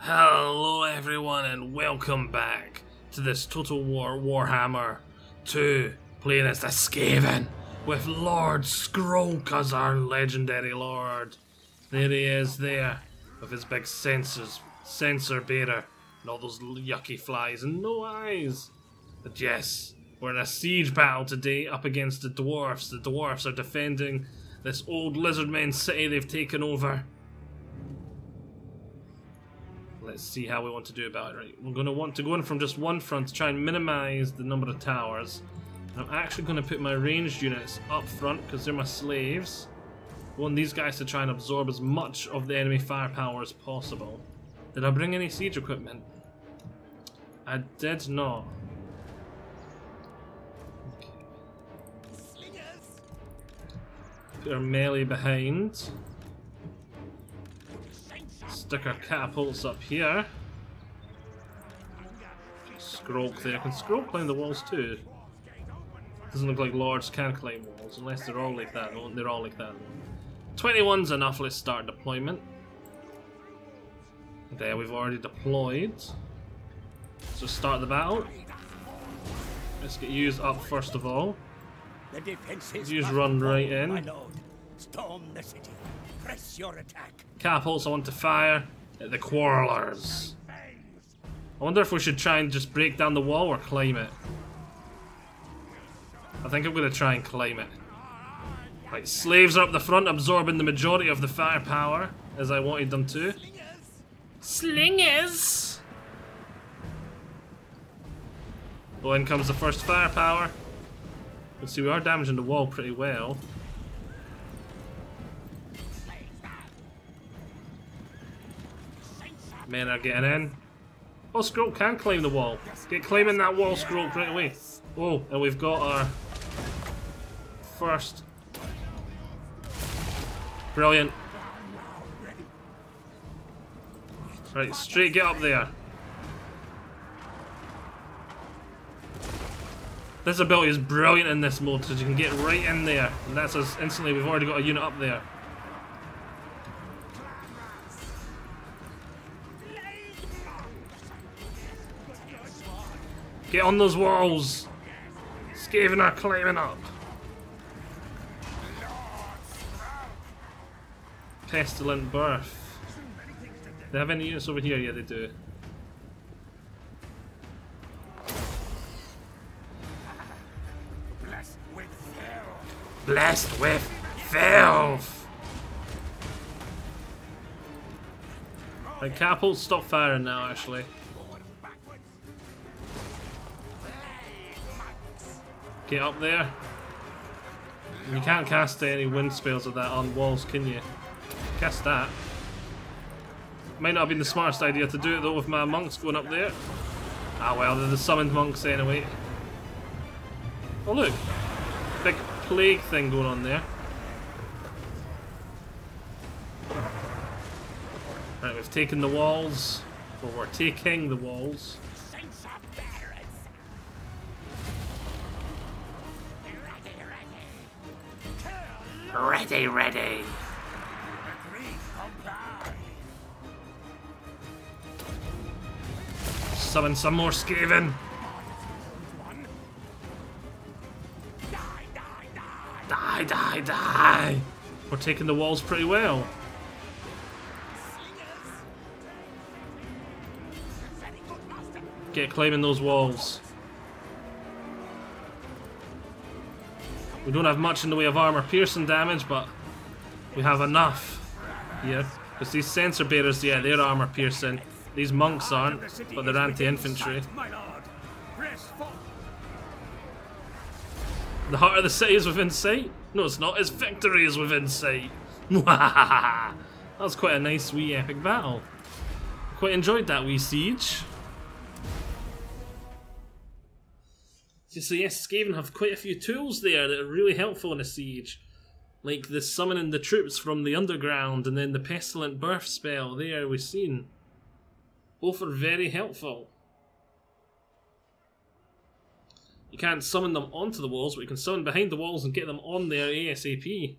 Hello everyone and welcome back to this Total War Warhammer 2, playing as the Skaven with Lord Skrolk as our legendary lord. There he is there with his big sensor bearer and all those yucky flies and no eyes. But yes, we're in a siege battle today up against the dwarfs. The dwarfs are defending this old lizardmen city they've taken over. Let's see how we want to do about it. Right, we're going to want to go in from just one front to try and minimize the number of towers. And I'm actually going to put my ranged units up front because they're my slaves. I want these guys to try and absorb as much of the enemy firepower as possible. Did I bring any siege equipment? I did not. Okay. Put our melee behind. Stick our catapults up here. Skrolk there. Can Skrolk climb the walls too? Doesn't look like lords can climb walls unless they're all like that. They're all like that. 21's enough. Let's start deployment. There, we've already deployed. So start the battle. Let's get yous up first of all. Yous run right in. Storm the city. Press your attack. Catapults I want to fire at the quarrelers. I wonder if we should try and just break down the wall or climb it. I think I'm going to try and climb it. Right, slaves are up the front absorbing the majority of the firepower as I wanted them to. Slingers! Well, in comes the first firepower. Let's see, we are damaging the wall pretty well. Men are getting in. Oh, Skrolk can climb the wall. Get climbing that wall, Skrolk, right away. Oh, and we've got our first. Brilliant. Right, straight get up there. This ability is brilliant in this mode because you can get right in there. And that's us instantly, we've already got a unit up there. Get on those walls! Skaven are climbing up! Pestilent Birth. Do they have any units over here? Yeah, they do. Blessed with filth! Like, catapults stop firing now, actually. Get up there. You can't cast any wind spells of that on walls, can you? Cast that. Might not have been the smartest idea to do it though with my monks going up there. Ah well, they're the summoned monks anyway. Oh look! Big plague thing going on there. Right, we've taken the walls. Or we're taking the walls. Ready, ready. Summon some more Skaven. Die, die, die. We're taking the walls pretty well. Get climbing those walls. We don't have much in the way of armor piercing damage, but we have enough here. Because these sensor bearers, yeah, they're armor piercing. These monks aren't, but they're anti-infantry. The heart of the city is within sight? No, it's not. Its victory is within sight. That was quite a nice wee epic battle. Quite enjoyed that wee siege. So yes, Skaven have quite a few tools there that are really helpful in a siege. Like the summoning the troops from the underground and then the Pestilent Birth spell there we've seen. Both are very helpful. You can't summon them onto the walls, but you can summon behind the walls and get them on there ASAP.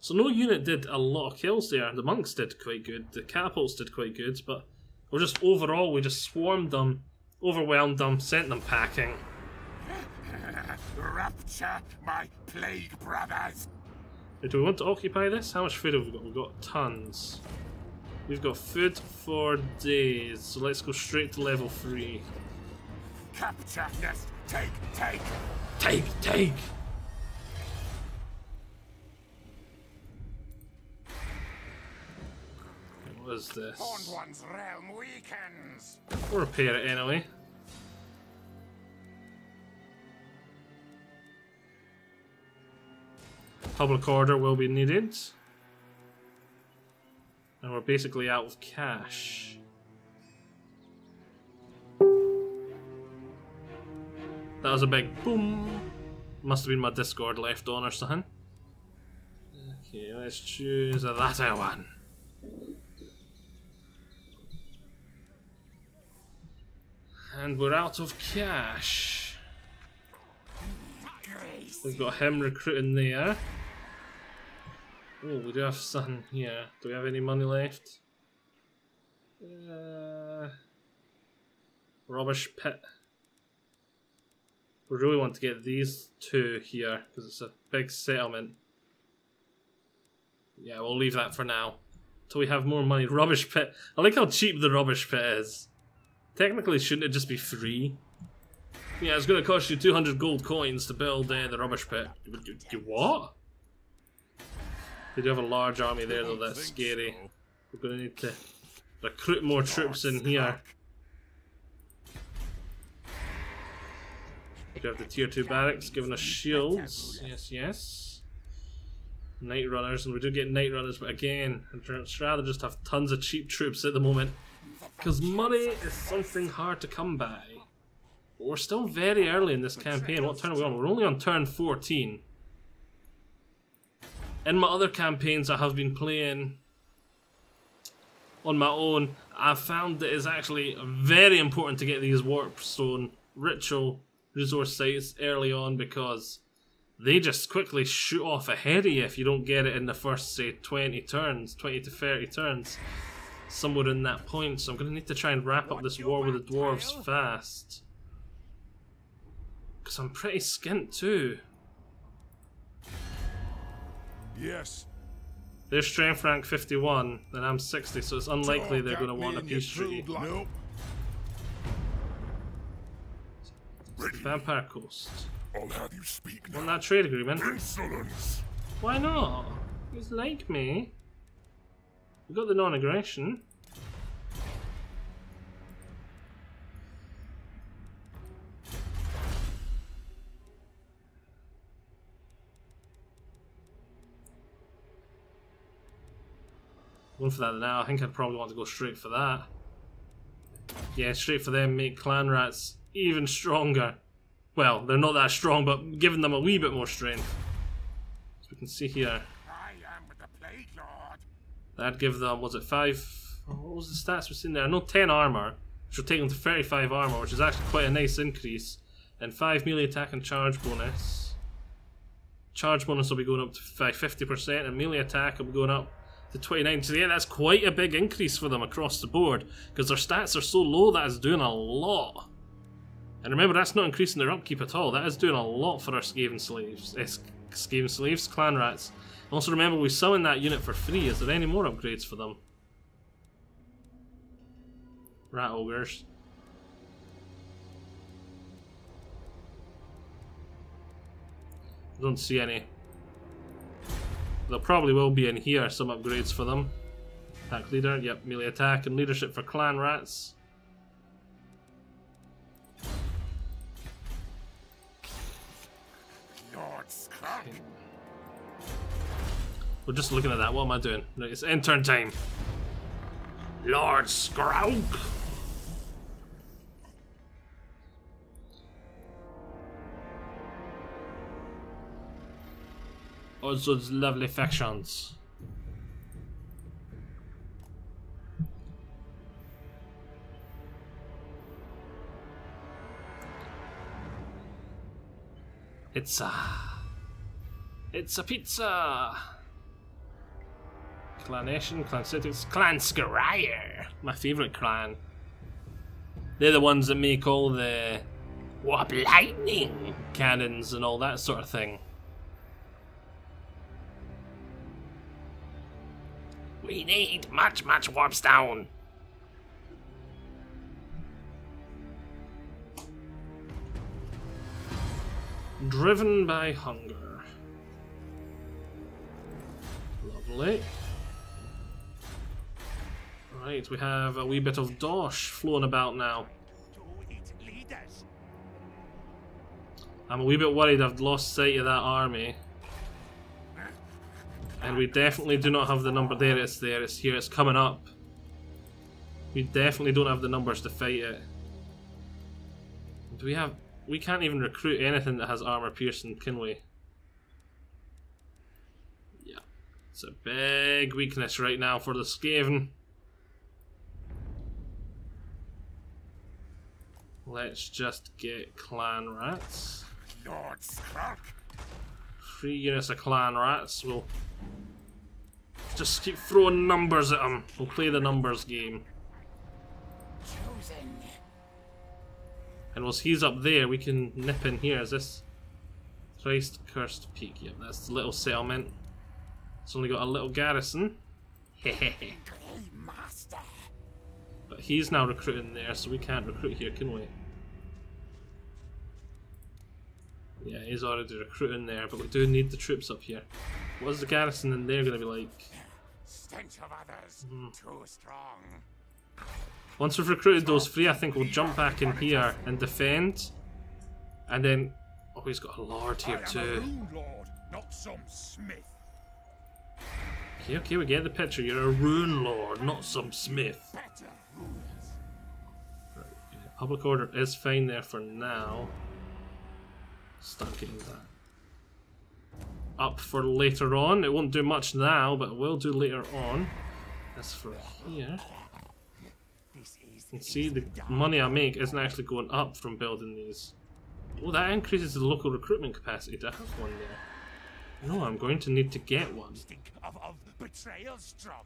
So no unit did a lot of kills there. The monks did quite good, the catapults did quite good, but we're just overall, we just swarmed them, overwhelmed them, sent them packing. Rapture my plague brothers. Do we want to occupy this? How much food have we got? We've got tons. We've got food for days, so let's go straight to level 3. Capture, yes, take. Take! What is this? Horned One's realm weakens. We'll repair it anyway. Public order will be needed. And we're basically out of cash. That was a big boom. Must have been my Discord left on or something. Okay, let's choose that one. And we're out of cash. We've got him recruiting there. Oh, we do have something here. Do we have any money left? Rubbish pit. We really want to get these two here because it's a big settlement. Yeah, we'll leave that for now. Till we have more money. Rubbish pit. I like how cheap the rubbish pit is. Technically, shouldn't it just be free? Yeah, it's going to cost you 200 gold coins to build the rubbish pit. What? They do have a large army there though, that's scary. We're going to need to recruit more troops in here. We have the tier 2 barracks giving us shields. Yes. Night runners, and we do get night runners, but again, I'd rather just have tons of cheap troops at the moment. Because money is something hard to come by. But we're still very early in this campaign. What turn are we on? We're only on turn 14. In my other campaigns I have been playing on my own, I've found that it's actually very important to get these Warpstone ritual resource sites early on because they just quickly shoot off ahead of you if you don't get it in the first, say, 20 turns, 20 to 30 turns. Somewhere in that point, so I'm going to need to try and wrap up this war with the dwarves fast. Because I'm pretty skint too. Yes. They're strength rank 51, and I'm 60, so it's unlikely they're going to want a peace treaty. Nope. Vampire Coast. I'll have you speak now. Want that trade agreement? Insolence. Why not? He's like me. We got the non-aggression. Going for that now. I think I'd probably want to go straight for that. Yeah, straight for them, make clan rats even stronger. Well, they're not that strong, but giving them a wee bit more strength. As we can see here. I am with the Plague Lord. That'd give them, was it 5? What was the stats we've seen there? I know 10 armor, which will take them to 35 armor, which is actually quite a nice increase. And 5 melee attack and charge bonus. Charge bonus will be going up to 50%, and melee attack will be going up to 29. So yeah, that's quite a big increase for them across the board, because their stats are so low that is doing a lot. And remember, that's not increasing their upkeep at all. That is doing a lot for our Skaven slaves. Clan rats. Also remember, we summoned that unit for free. Is there any more upgrades for them? Rat ogres. I don't see any. There probably will be in here some upgrades for them. Attack leader, yep, melee attack and leadership for clan rats. Lord Skrolk. Okay. We're just looking at that. What am I doing? Right, it's end turn time. Lord Skrolk. All those lovely factions. It's a pizza. Clan Eshin, Clan Citix, Clan Skroir, my favourite clan. They're the ones that make all the warp lightning cannons and all that sort of thing. We need much warpstone. Driven by hunger. Lovely. Right, we have a wee bit of dosh flowing about now. I'm a wee bit worried I've lost sight of that army. And we definitely do not have the number. There, it's here, it's coming up. We definitely don't have the numbers to fight it. Do we have... We can't even recruit anything that has armor piercing, can we? Yeah. It's a big weakness right now for the Skaven. Let's just get clan rats. Lord Skrolk. 3 units of clan rats. We'll just keep throwing numbers at them. We'll play the numbers game. Chosen. And whilst he's up there, we can nip in here. Is this Christ Cursed Peak? Yep, that's the little settlement. It's only got a little garrison. Hehehe. But he's now recruiting there, so we can't recruit here, can we? Yeah, he's already recruiting there, but we do need the troops up here. What is the garrison in there going to be like? Stench of others, too strong. Once we've recruited those 3, I think we'll jump back in here and defend. And then... Oh, he's got a lord here too. I am a rune lord, not some smith. Okay, okay, we get the picture. You're a rune lord, not some smith. Better runes. Right, okay. Public order is fine there for now. Start getting that up for later on. It won't do much now, but it will do later on. As for here... You can see the money I make isn't actually going up from building these. Oh, that increases the local recruitment capacity to have one there. No, I'm going to need to get one. Of betrayal strong.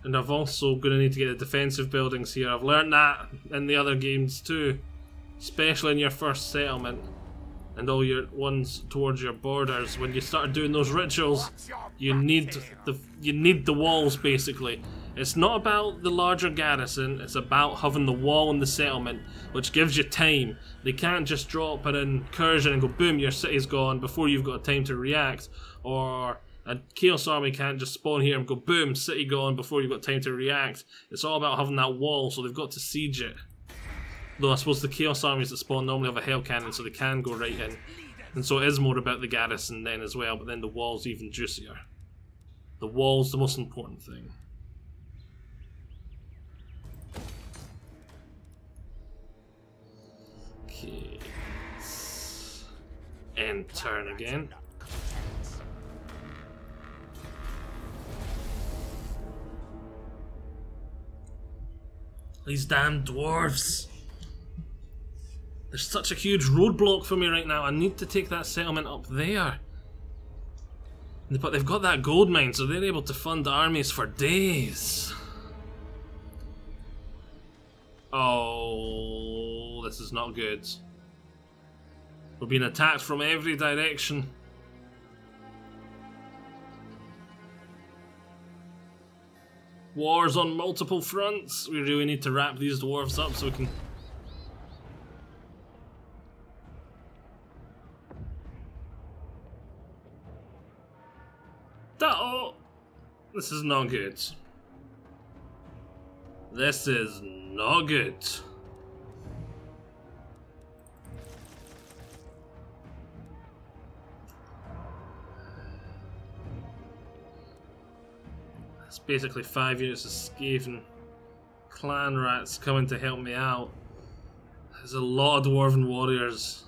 And I've also going to need to get the defensive buildings here. I've learned that in the other games too. Especially in your first settlement. And all your ones towards your borders. When you start doing those rituals, you need the walls basically. It's not about the larger garrison, it's about having the wall and the settlement, which gives you time. They can't just drop an incursion and go boom, your city's gone before you've got time to react. Or a Chaos Army can't just spawn here and go boom, city gone before you've got time to react. It's all about having that wall, so they've got to siege it. Though I suppose the Chaos Armies that spawn normally have a Hell Cannon, so they can go right in. And so it is more about the garrison then as well, but then the wall's even juicier. The wall's the most important thing. Okay. End turn again. These damn dwarves. There's such a huge roadblock for me right now. I need to take that settlement up there. But they've got that gold mine, so they're able to fund armies for days. Oh, this is not good. We're being attacked from every direction. Wars on multiple fronts. We really need to wrap these dwarves up so we can... Oh, this is not good. This is not good. It's basically 5 units of Skaven clan rats coming to help me out. There's a lot of dwarven warriors.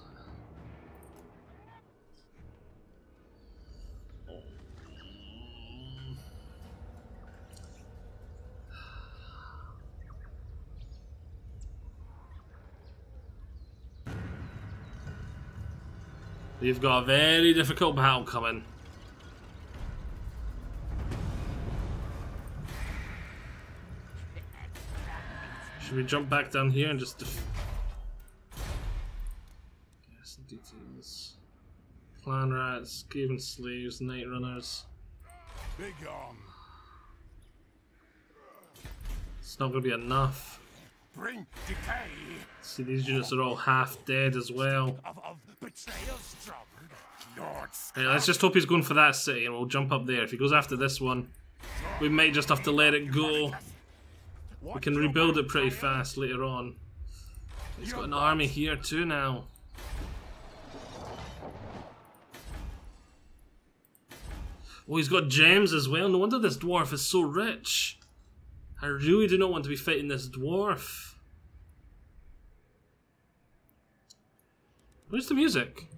We've got a very difficult battle coming. Should we jump back down here and just guess the details. Clan rats, Skaven slaves, night runners. Begone. It's not going to be enough. Bring decay. See, these units are all half dead as well. Of betrayal strong. Lord Skrolk. Right, let's just hope he's going for that city and we'll jump up there. If he goes after this one, we might just have to let it go. We can rebuild it pretty fast later on. He's got an army here too now. Oh, he's got gems as well. No wonder this dwarf is so rich. I really do not want to be fighting this dwarf. Where's the music?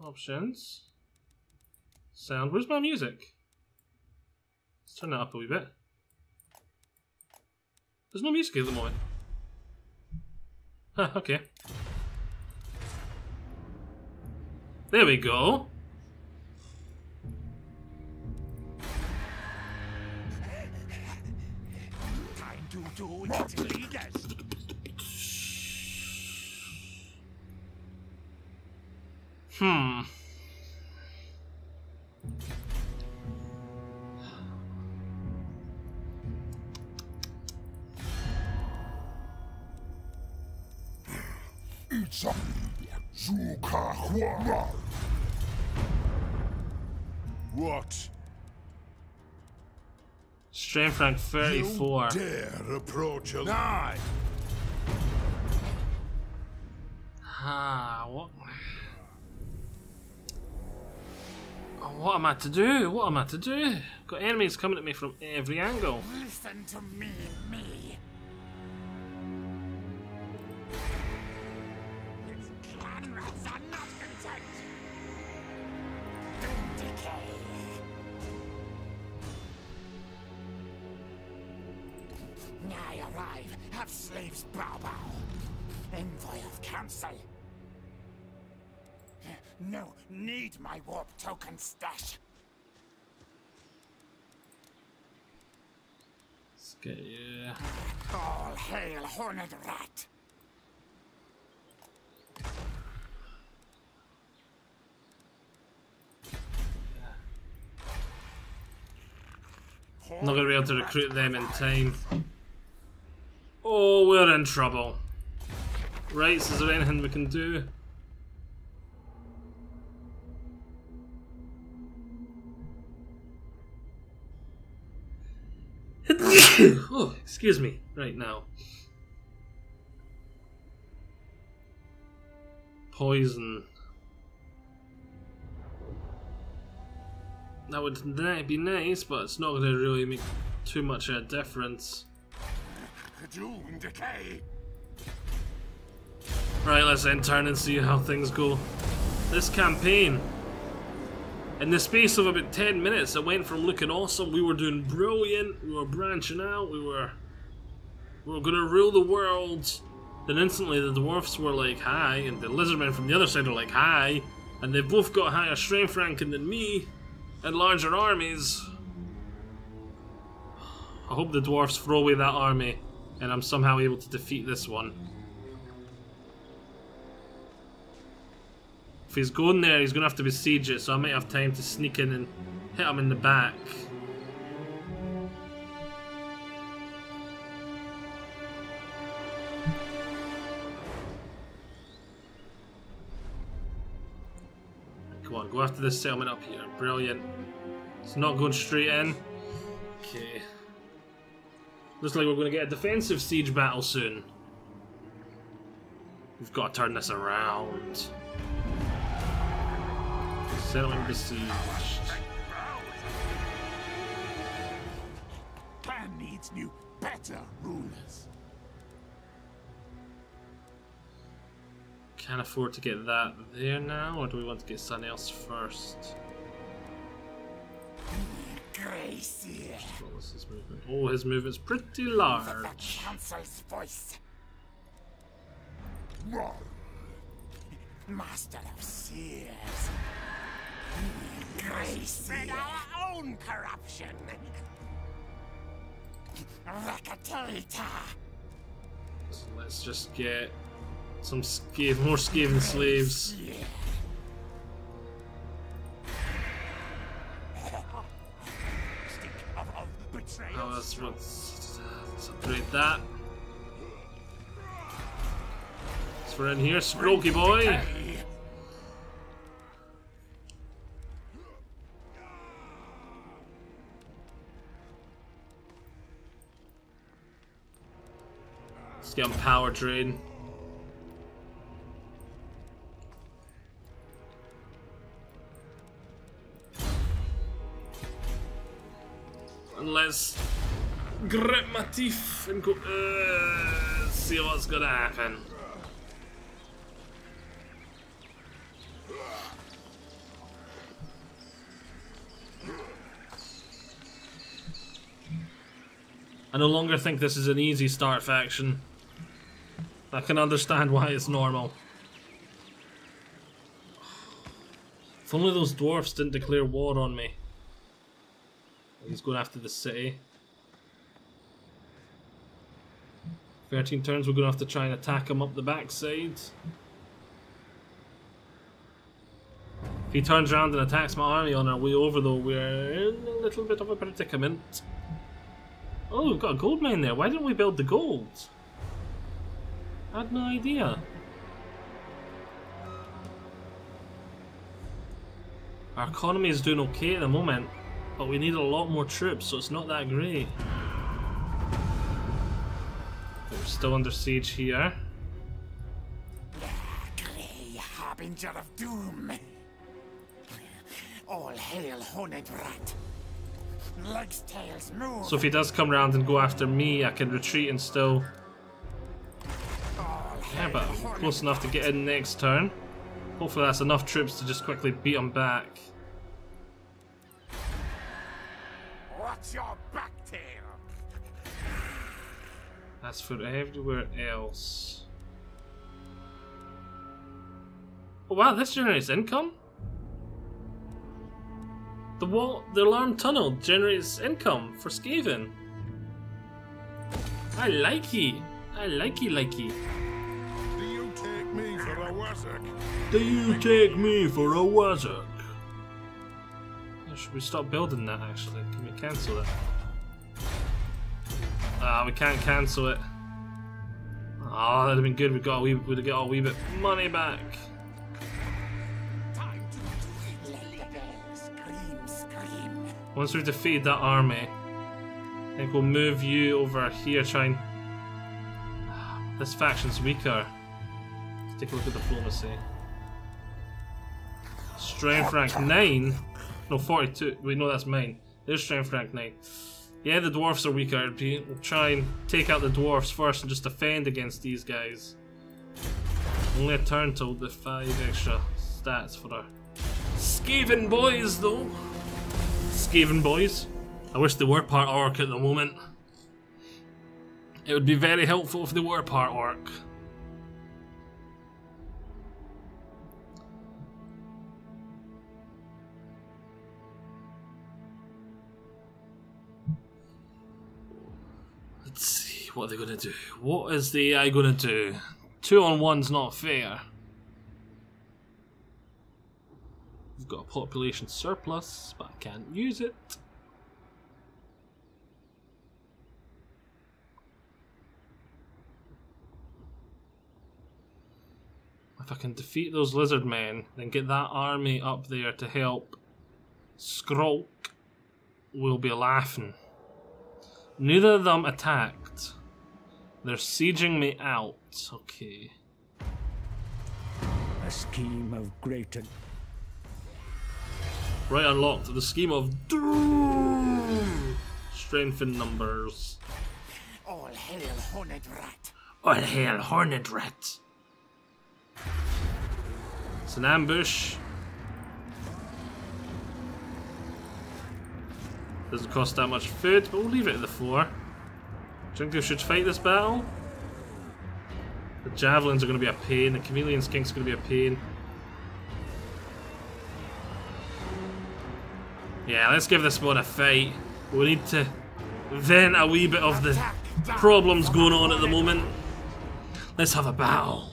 Options. Sound. Where's my music? Let's turn that up a wee bit. There's no music at the moment. Huh, okay. There we go. Time to do what leaders. What? Strength rank 34. You dare approach a lie? What? What am I to do? What am I to do? Got enemies coming at me from every angle. Listen to me. Its clan rats are not content. Decay. I arrive, have slaves bow. Envoy of council. No, need my warp token stash. Let's get you. All hail, horned rat. I'm not going to be able to recruit them in time. Oh, we're in trouble. Right, so is there anything we can do? Oh, excuse me, right now. Poison. That would be nice, but it's not going to really make too much of a difference. Doom decay. Right, let's intern and see how things go. This campaign, in the space of about 10 minutes, it went from looking awesome, we were doing brilliant, we were branching out, we were gonna rule the world. Then instantly the dwarfs were like, hi, and the lizardmen from the other side are like, hi, and they've both got higher strength ranking than me, and larger armies. I hope the dwarfs throw away that army, and I'm somehow able to defeat this one. If he's going there, he's going to have to besiege it, so I might have time to sneak in and hit him in the back. Come on, go after this settlement up here. Brilliant. It's not going straight in. Okay. Looks like we're going to get a defensive siege battle soon. We've got to turn this around. Settlement besieged. Clan needs new, better rulers. Can't afford to get that there now, or do we want to get something else first? Gracie. What was his movement? Oh, his movement's pretty large. The council's voice. Master of seers. Gracie. Spread our own corruption. So let's just get some more Skaven slaves. Oh, let's upgrade that. So we're in here, Skrolky boy. Let's get on power drain. And let's grit my teeth and go, see what's gonna happen. I no longer think this is an easy start faction. I can understand why it's normal. If only those dwarfs didn't declare war on me. He's going after the city. 13 turns, we're going to have to try and attack him up the backside. If he turns around and attacks my army on our way over though, we're in a little bit of a predicament. Oh, we've got a gold mine there. Why didn't we build the gold? I had no idea. Our economy is doing okay at the moment, but we need a lot more troops, so it's not that great. We're still under siege here. Grey harbinger of doom. All hail, horned rat. Legs, tails, move. So if he does come round and go after me, I can retreat and still... Yeah, but I'm close enough to get in next turn. Hopefully that's enough troops to just quickly beat him back. What's your back tail? That's for everywhere else. Oh wow, this generates income? The alarm tunnel generates income for Skaven. I likey. I likey. Do you take me for a wazzock? Do you take me for a wazzock? Should we stop building that actually? Can we cancel it? Ah, we can't cancel it. Ah, that'd have been good. We'd have got a wee bit money back. Once we've defeated that army, I think we'll move you over here, try and... This faction's weaker. Let's take a look at diplomacy. Strength rank 9? No, 42. We know that's mine. There's strength rank 9. Yeah, the dwarfs are weaker. We'll try and take out the dwarfs first and just defend against these guys. Only a turn till the 5 extra stats for our Skaven boys, though. Skaven boys. I wish they were part orc at the moment. It would be very helpful if they were part orc. Let's see, what are they going to do? What is the AI going to do? 2-on-1's not fair. We've got a population surplus, but I can't use it. If I can defeat those lizard men, then get that army up there to help Skrolk, we'll be laughing. Neither of them attacked. They're sieging me out. Okay. A scheme of greater... Right, unlocked. The scheme of doom. Strength in numbers. All hail, horned rat. All hail, horned rat. It's an ambush. Doesn't cost that much food, but we'll leave it at the 4. Do you think we should fight this battle? The javelins are going to be a pain. The chameleon skink's going to be a pain. Yeah, let's give this one a fight. We need to vent a wee bit of the problems going on at the moment. Let's have a battle.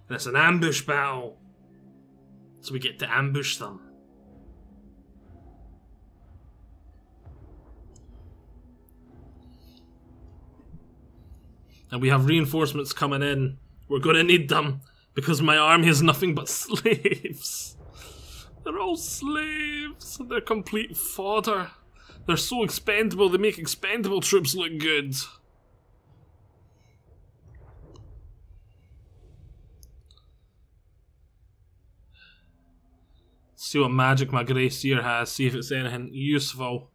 And it's an ambush battle. So we get to ambush them. And we have reinforcements coming in. We're going to need them because my army is nothing but slaves. They're all slaves. They're complete fodder. They're so expendable, they make expendable troops look good. See what magic my Grey Seer has, see if it's anything useful.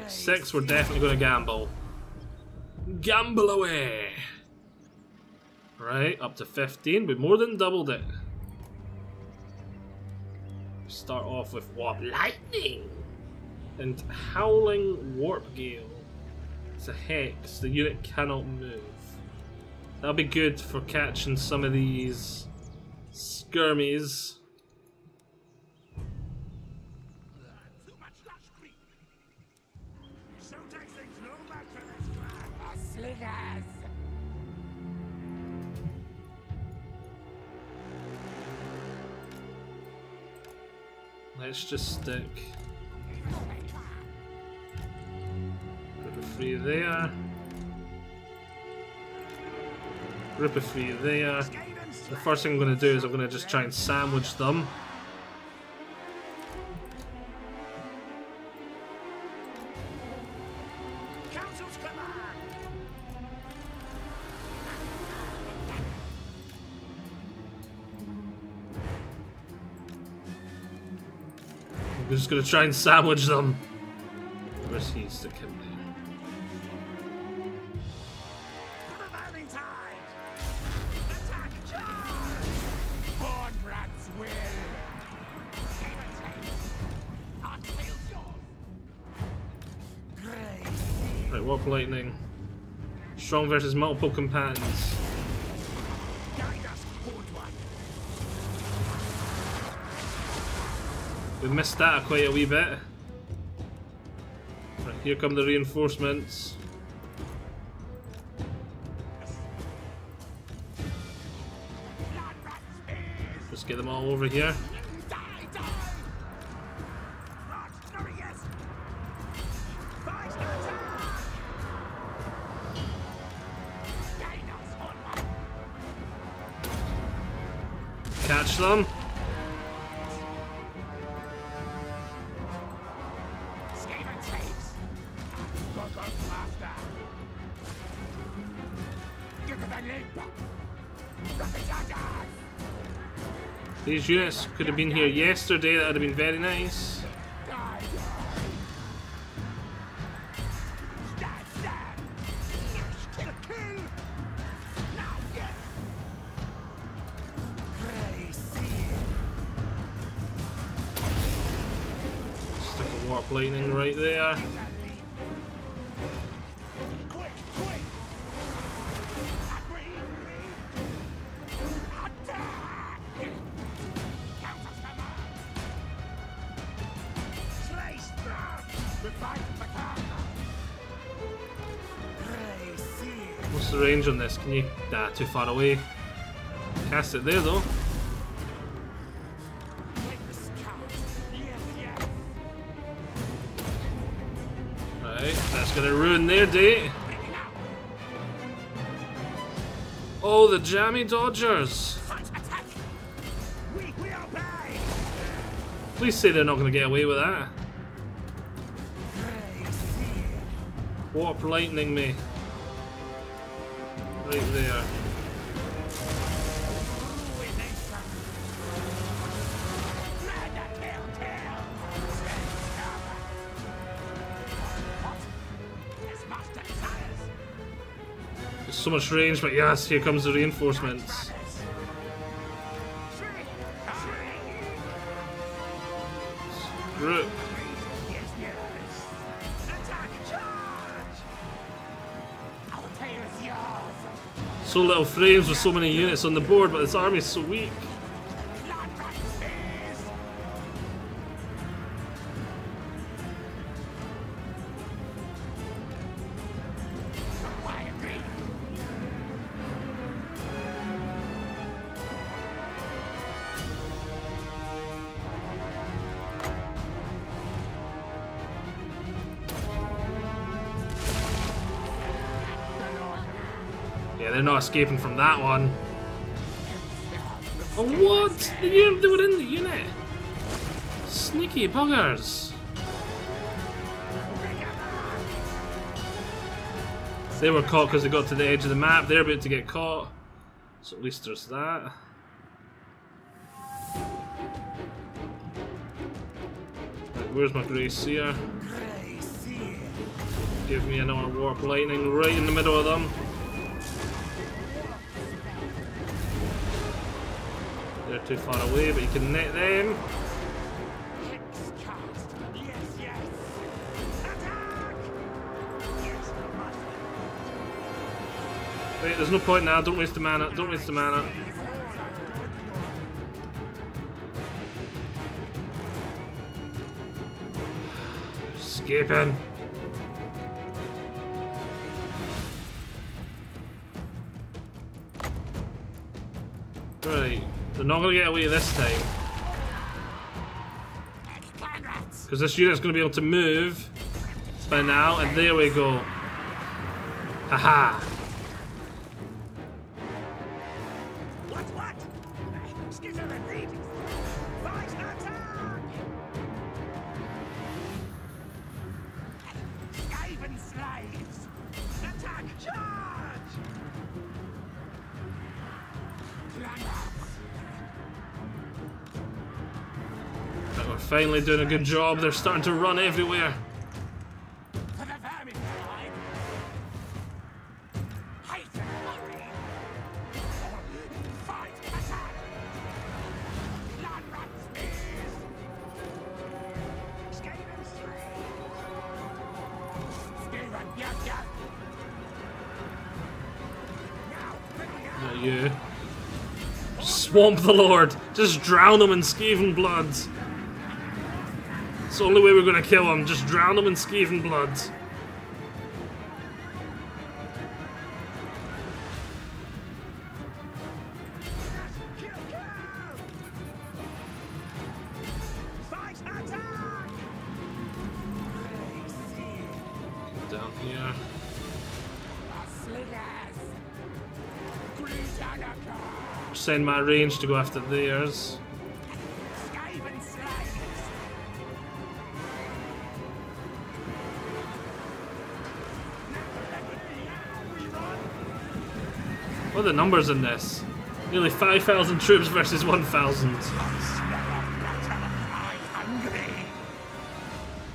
Six, we're definitely going to gamble. Gamble away! Right, up to 15, we more than doubled it. Start off with what? Lightning! And Howling Warp Gale. It's a hex, the unit cannot move. That'll be good for catching some of these skirmies. Let's just stick group of 3 there, group of 3 there. The first thing I'm going to do is I'm going to just try and sandwich them. We're just gonna try and sandwich them. Where's he? Stick him there. Right, Warp Lightning. Strong versus multiple companions. We missed that quite a wee bit. Right, here come the reinforcements. Just get them all over here. Catch them. These units could have been here yesterday, that would have been very nice. Stick a Warp Lightning right there. What's the range on this? Can you... Nah, too far away. Cast it there though. Right, that's gonna ruin their day. Oh, the jammy dodgers! Please say they're not gonna get away with that. Warp Lightning me. Right there. There's so much range, but yes, here comes the reinforcements. Group. So little frames with so many units on the board, but this army's so weak. Yeah, they're not escaping from that one. Oh, what? They were in the unit. Sneaky buggers. They were caught because they got to the edge of the map. They're about to get caught. So at least there's that. Right, where's my CORSAIR? Give me another warp lightning right in the middle of them. They're too far away, but you can net them. Wait, there's no point now. Don't waste the mana. Don't waste the mana. Escaping. Right. They're not going to get away this time. Because this unit's going to be able to move by now, and there we go. Haha. What? Schizophrenic. Fight attack! Skaven slaves! Attack charge! Right, we're finally doing a good job. They're starting to run everywhere. For the vermin tribe! Hate and worry! Fight attack! Blood rat spears! Skaven slaves! Skaven, yap! Now, bring it out! Not you. Swamp the Lord. Just drown them in Skaven blood. It's the only way we're gonna kill him. Just drown him in Skaven blood. Fight attack! Down here. Send my range to go after theirs. Skaven slaves! What are the numbers in this? Nearly 5,000 troops versus 1,000.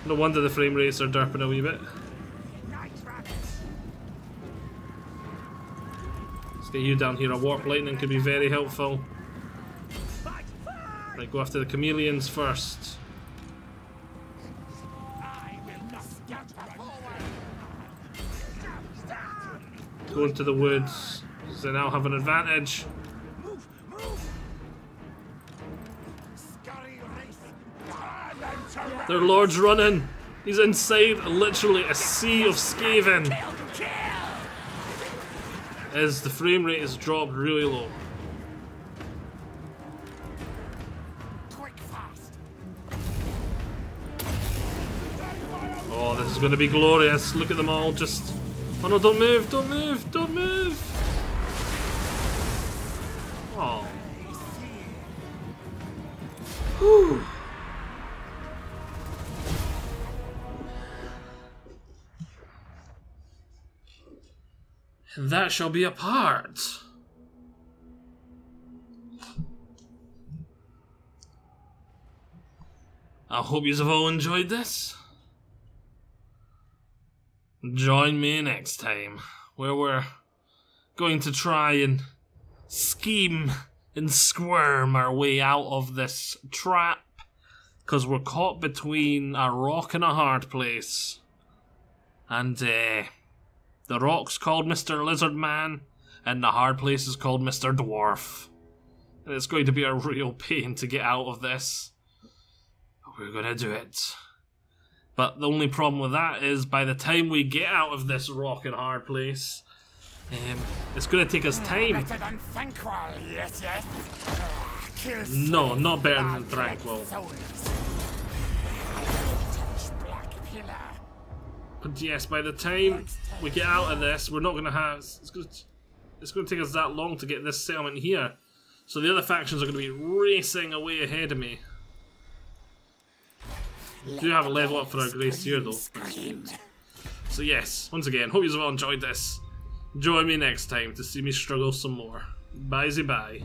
No wonder the frame rates are derping a wee bit. Let's get you down here. A warp lightning could be very helpful. Right, go after the chameleons first. Go into the woods. So they now have an advantage. Their lord's running. He's inside literally a sea of Skaven. As the frame rate is dropped really low. Oh, this is going to be glorious. Look at them all just... Oh no, don't move, don't move, don't move! Oh. Whew. And that shall be a part. I hope you have all enjoyed this. Join me next time, where we're going to try and scheme and squirm our way out of this trap, because we're caught between a rock and a hard place. And the rock's called Mr. Lizard Man, and the hard place is called Mr. Dwarf. And it's going to be a real pain to get out of this. But we're gonna do it. But the only problem with that is by the time we get out of this rock and hard place, it's gonna take us time. Better than Thanquol, yes, yes. No, not better than Tranquil. But yes, by the time we get out of this, we're not gonna have. It's gonna take us that long to get this settlement here. So the other factions are gonna be racing away ahead of me. We do have a level up for our Grace here though. So yes, once again, hope you've all enjoyed this. Join me next time to see me struggle some more. Bye-bye.